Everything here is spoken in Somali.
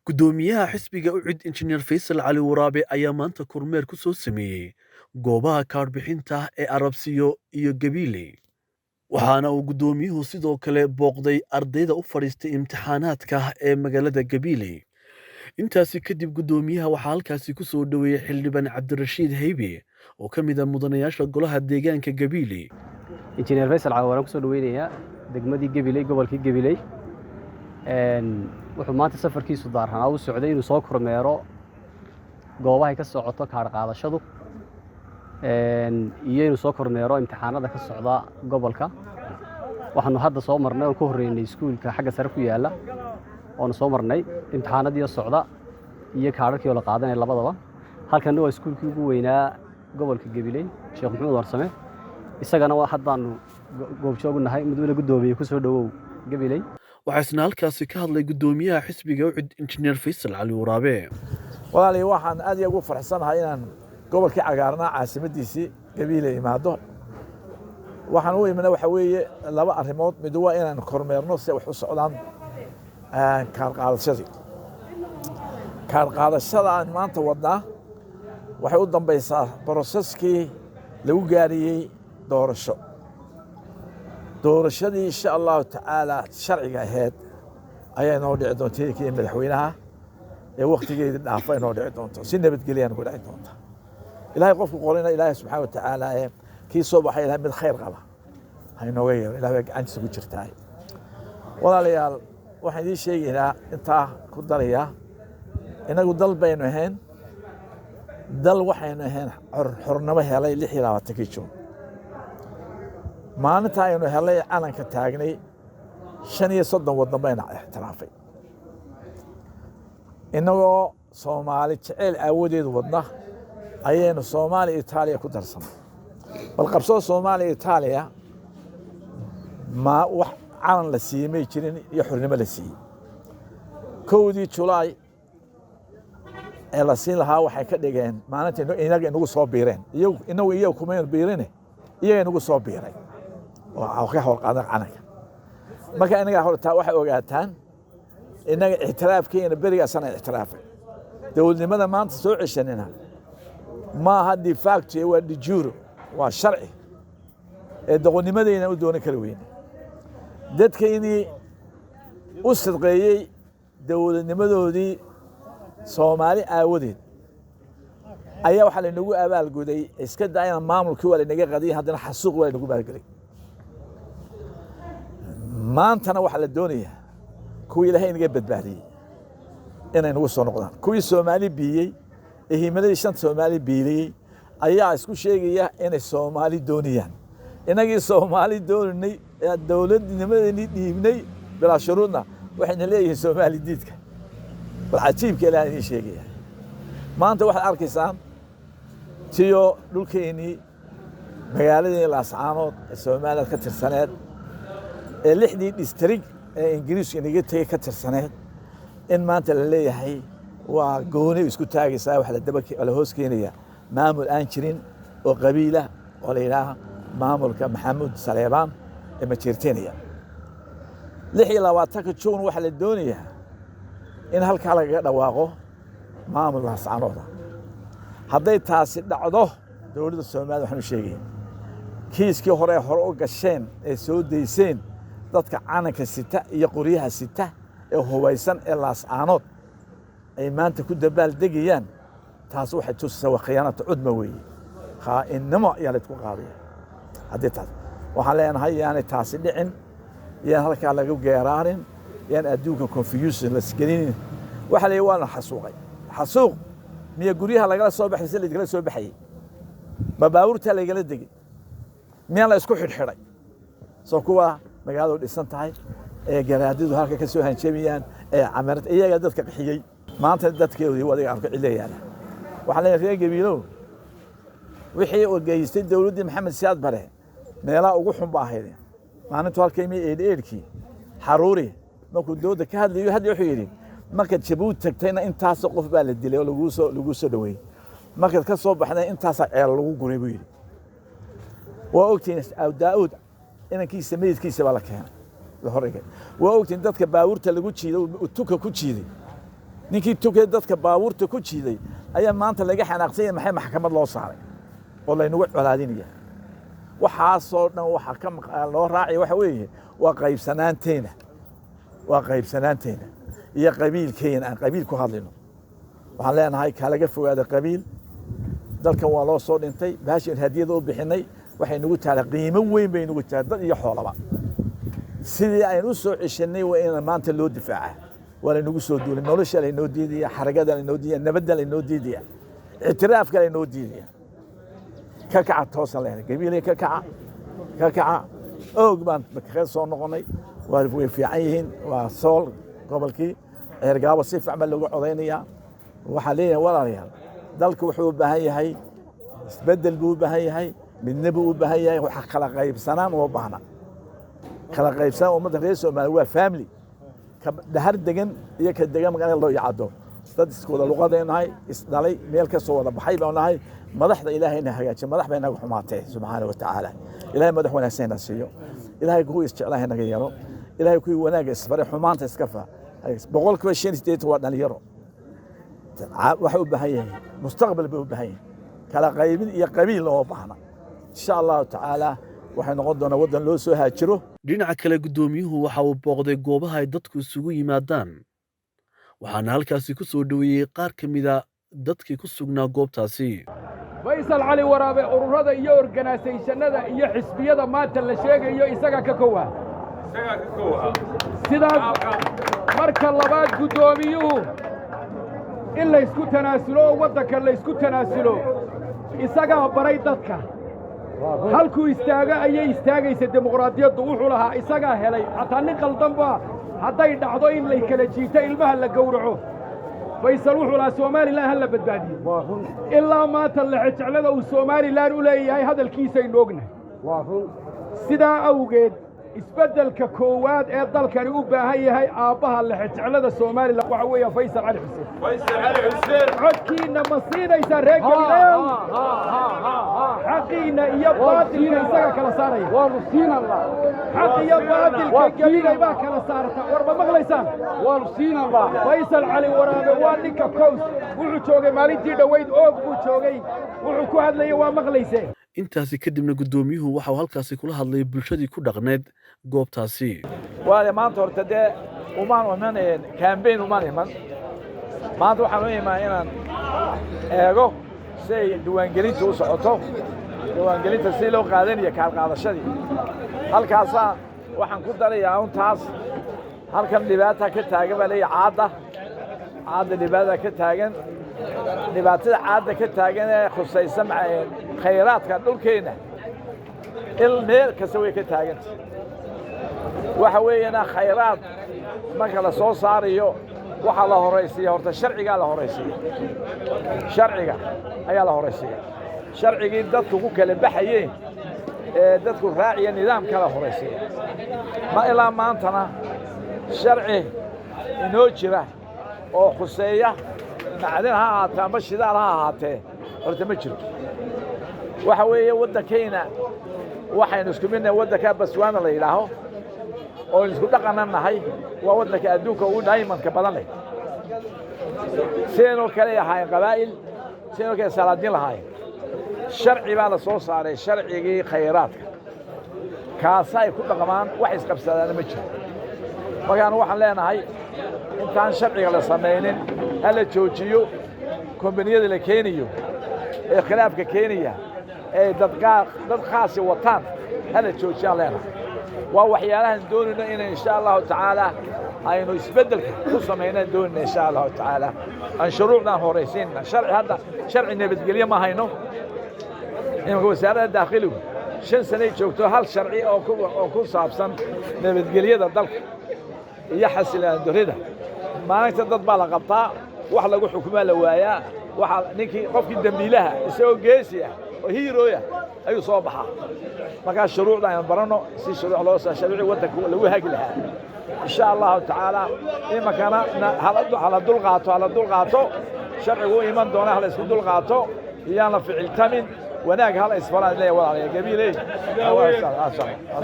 Guddoomiyaha xisbiga UCID Injineer Faysal Cali Waraabe ayaa maanta kormeer ku soo sameeyey goobaha kaadh bixinta ee Arabsiyo iyo Gabiley. Waxaana uu guddoomiyuhu sidoo kale booqday ardayda u fadhiistay imtixaanaadka ee magaalada Gabiley. Intaasi kadib guddoomiyaha waxaa halkaasi ku soo dhoweeyey xildhibaan Cabdirashiid Haybe oo ka mid ah mudanayaasha golaha deegaanka Gabiley. Injineer Faysal Cali Waraabe ku soo dhaweynayaa degmadii Gabiley gobolkii Gabiley. Wuxuu maanta safarkiisu daaranaa u socday inuu soo kormeero goobaha ka socoto kaadh qaadashadu iyo inuu soo kormeero imtixaanada ka socda gobolka. Waxaanu hadda soo marnay oo ku horeynay iskuulka xagga sare ku yaala oo soo marnay imtixaanadii socda iyo kaadhkii la qaadanay labadaba. Halkan waa iskuulkii ugu weynaa gobolka Gabiley Sheekh Maxamed Warsame. Isagana waa haddaanu goobjoog u nahay mudane guddoomiye ku soo dhawow Gabiley. waxaa isna halkaasi ka hadlay guddoomiyaha xisbiga UCID Injineer Faysal Cali Waraabe. walaalay waxaan aad ugu faraxsanahay inaan gobolkii cagaarnaa caasimadiisii Gabiley imaado. waxaan u imanay waxa weeye laba arrimood mid waa inaan kormeerno si wax u socdaan kaadh qaadashada aan maanta wadnaa waxay u dambaysaa processkii lagu gaariyey doorashadii insha allahu tacaala sharciga ahayd ayaa noo dhici doonta kii madaxweynaha ee waqtigeedii dhaafa inoo dhici doonto si nabadgelya ku dhici doonta. ilaahay qofku qorina ilaahay subxaana wa tacaala kii soo baxay ilaahay mid khayr qaba ha inooga yeelo ilaahay gacantiisa ku jirtaa. walaalayaal waxaan idiin sheegaynaa intaa ku daraya inagu dal baynu ahayn waxaynu ahayn xornimo helay 26 Juun. maalinta aynu helay calanka taagnay 35 waddan bayna ixtiraafay inagoo Soomaali jecel awoodeed wadna ayaynu Soomaali Itaaliya ku darsanay bal qabso Soomaali Itaaliya ma wax calan la siimay jirin iyo xornimo la siiyay 1 July ee la siin lahaa waxay ka dhigeen maalinta inaga inagu soo biireen iyagu kuma biireen iyaga inagu soo biiray oo ka hor qaadan calanka marka inaga horta waxa ogaataan inaga ixtiraafkeena beriga sana ixtiraafay dawladnimada maanta soo ceshanina ma aha de facto waa de jure waa sharci ee doqonimadeena u doona kala weyn dadkeenii u sidqeeyay dawladnimadoodii Soomaali aawadeed ayaa waxa la nagu abaalguday iska daayana maamulkii waa la naga qadiyay haddana xasuuq waa lagu baalgalay. maantana waxa la doonayaa kuwii ilaahay naga badbaadiyay inay nagu soo noqdaan kuwii Soomaali biyay ehimadii shan Soomaali biyay ayaa isku sheegaya inay Soomaali doonayaan inagii Soomaali doonay dawladnimadii dhiibnay bilaa shuruudna waxayna leeyihiin Soomaali diidka والعجيب كلا هذه شيء ما أنت واحد أركيسان تيو دولكيني مقالدين الأسعانات السومالات كتر سنوات اللي حدي ديستريك إنجليز إني جت هي كتر سنوات إن ما أنت اللي هي وجوني بسكوت تاجي ساوي على الدبك على هوسكينية مامور أنشرين وقبيلة وليلها مامور كمحمود سليمان المتشرتينية لحي لواتك تشون واحد الدنيا in halka laga dhawaaqo maamulka saanooda haday taasi dhacdo dawladda Soomaaliya waxaan sheegay kiiskii hore u gasheen ee soo deyseen dadka caanka sita iyo qoriyaha sita ee hubaysan ee laascaanood ay maanta ku dabaal degayaan taas waxay tusaysaa khiyaanada cudma weeye inama yaa la isku qaaday haday taas waxaan leenahay yaani taasi dhicin yaan halka laga geeraarin yaan adduunka confusion la sgelin waxa la yawana xasuuq miya guriyaha laga soo baxay laga soo baxay ma baawurta laga degay miya la isku xidhxidhay soo kuwa magaalada dhisan tahay ee garaadidu halka ka soo hanjabiyaan ee camarad iyaga dadka qixiyay maanta dadkeedii wadiga arko cilayaan waxa la reer Gabiilo wixii uu geystay dawladda Maxamed Siyaad Bare meelaha ugu xun baahaydeen maalintu halkay eedkii xaruuri markuu dawladda ka hadlayo hadii wuxuu yiri marka Djibouti tagtayna intaas qof baa la dilay oo lagu soo dhaweeyay marka ka soo baxday intaas ceel lagu guray buu yiri waa ogtiin Daawud inankiisa meedkiisa baa la keenay la horreeyay waa ogtiin dadka baawurta lagu jiiday tuka ku jiiday ninkii tukay dadka baabuurta ku jiiday ayaa maanta laga xanaaqsay maxay maxkamad loo saaray oo laynagu colaadinaya waxaasoo dhan waxa ka loo raacay waxa weeye waa qaybsanaanteena iyo qabiilkeena aan qabiil ku hadlino waxaan leenahay kalaga fogaada qabiil dalkan waa loo soo dhintay baashin hadiyada u bixinay waxay nagu taala qiimo weyn bay nagu taala dad iyo xoolaba sidii aynu u soo cishanay waa in maanta loo difaaca waa laynagu soo duulay nolosha laynoo diidaya xaragada laynoo diidaya nabadda laynoo diidaya ictiraafka laynoo diidaya ka kaca toosan lehna gabiilay ka kaca oog baan kaga soo noqonay way fiican yihiin waa sool gobolkii ceergaabo si fiican baa looga codaynayaa waxaa leeyahay walaalayaal dalku wuxuu u baahan yahay isbeddel buu u baahan yahay midna buu u baahan yahay waxa kala qaybsanaan uma baahna kala qaybsanaan ummadda reer Soomaaliya waa family ka dhahar degan iyo ka degan magaalada loo yacado dad isku wada luqadeenahay isdhalay meel ka soo wada baxay baan nahay madaxda ilaahayna hagaajiyo madax bay naga xumaatay subxaanahu wa ta'ala ilaahay madax wanaagsan siiyo ilaahay kuwa isjeclahay naga yeelo ilaahay kuwa wanaaga isbare xumaanta iska fa boqolkiiba 5 waa dhalinyaro waxa u baahan yahay mustaqbal buu u baahan yahay kala qaybin iyo qabiil loo baahna insha Allah ta'ala waxay noqon doonaa wadan loo soo haajiro dhinaca kale gudoomiyuhu waxa uu booqday goobaha ay dadku isugu yimaadaan waxaana halkaasi ku soo dhaweeyay qaar ka mid ah dadkii ku sugnaa goobtaasi Faysal Cali Waraabe ururada iyo organisationada iyo xisbiyada maanta la sheegayo isaga ka koowa sidaas marka labaad gudoomiyuhu in la isku tanaasulo wadanka la isku tanaasulo isaga baray dadka halkuu istaaga ayay istaagaysa dimuqraadiyaddu wuxuu lahaa isaga helay hataa nin qaldanba hadday dhacdo in la kala jiito ilmaha la gowraco Faysal wuxuu lahaa Soomaaliland hal la badbaadiyo ilaa maanta la jeclada uu Soomaaliland u leeyahay hadalkiisa inoo ognahay sidaa awgeed isbeddelka koowaad ee dalkani u baahan yahay aabbaha la jeclada Soomaaliland waxa weeye Faysal Cali Xuseen codkiina ma siinaysaa reer Galbeed حقينا يا باطل كيسا كلا ساري ورسين الله حق يا باطل كجميل ما كلا سارت ورب مغليسان ورسين الله فيصل علي ورابه وانك كوس wuxuu joogay maalintii dhaweyd oog buu joogay wuxuu ku hadlayay waa maqlaysay intaasi kadibna gudoomiyuhu waxa uu halkaasi kula hadlay bulshadii ku dhaqneed goobtaasi waa maanta horta de umaan campaign iman maanta waxaan u imaa inaan eego say diiwaangelinta u socoto diiwaangelinta si loo qaadanayo kaal qaadashadii halkaas waxaan ku darayaa taas halkan dhibaato ka taagan baa leeyahay caada dhibaato ka taagan dhibaatada caada ka taagan ee khusaysan khayraadka dhulkeena meel kasta way ka taagan waxa weeyana khayraad marka la soo saarayo waxa la horeysiyo horta sharciga la horeysiyo sharciga ayaa la horeysiyo sharcigii dadku ku kala baxayeen dadku raaciya nidaamka la horeysiyo ma ilaa maantana sharci inoo jira oo khuseeya macdan ha ahaato ama shidaal ha ahaatee horta ma jiro waxa weeye waddankeena waxaynu isku midnahay waddanka Botswana la yidhaaho oo isku dhaqananahay waa waddanka adduunka ugu dhaymanka badan leh seenoo kale yahay qabaa'il seenoo kale salaadin lahaay sharci baa la soo saaray sharcigii khayraadka kaasay ku dhaqmaan wax isqabsadaan ma jiro markaan waxaan leenahay intaan sharciga la sameeynin hala joojiyo kombaniyada la keeniyo ee khilaafka keenaya ee dad khaasi wataan hala joojiyo leenahay waa waxyaalahan doonayna in insha Allah ta'ala aynu isbeddelka ku sameeyna doonayna insha Allah ta'ala aan shuruucdan horeysiin sharci nabadgelyo ma hayno in wasaaradda dakhligu 5 sano joogto hal sharci oo ku saabsan nabadgelyada dalka iyo xasilaan darida maalinta dad baa la qabtaa wax lagu xukumaa la waayaa waxa ninkii qofkii dambiilaha isagoo geesi ah oo hiirooya ayuu soo baxaa marka shuruucda aan barano si shuruuc loo soo sharci wadanka lagu hagi lahaa insha Allah ta'ala ima kana hala dul qaato sharcigu iman doona hala isku dul qaato iyana ficil tamin wanaag hala isfalaan leeyahay walaalayaal gabiilay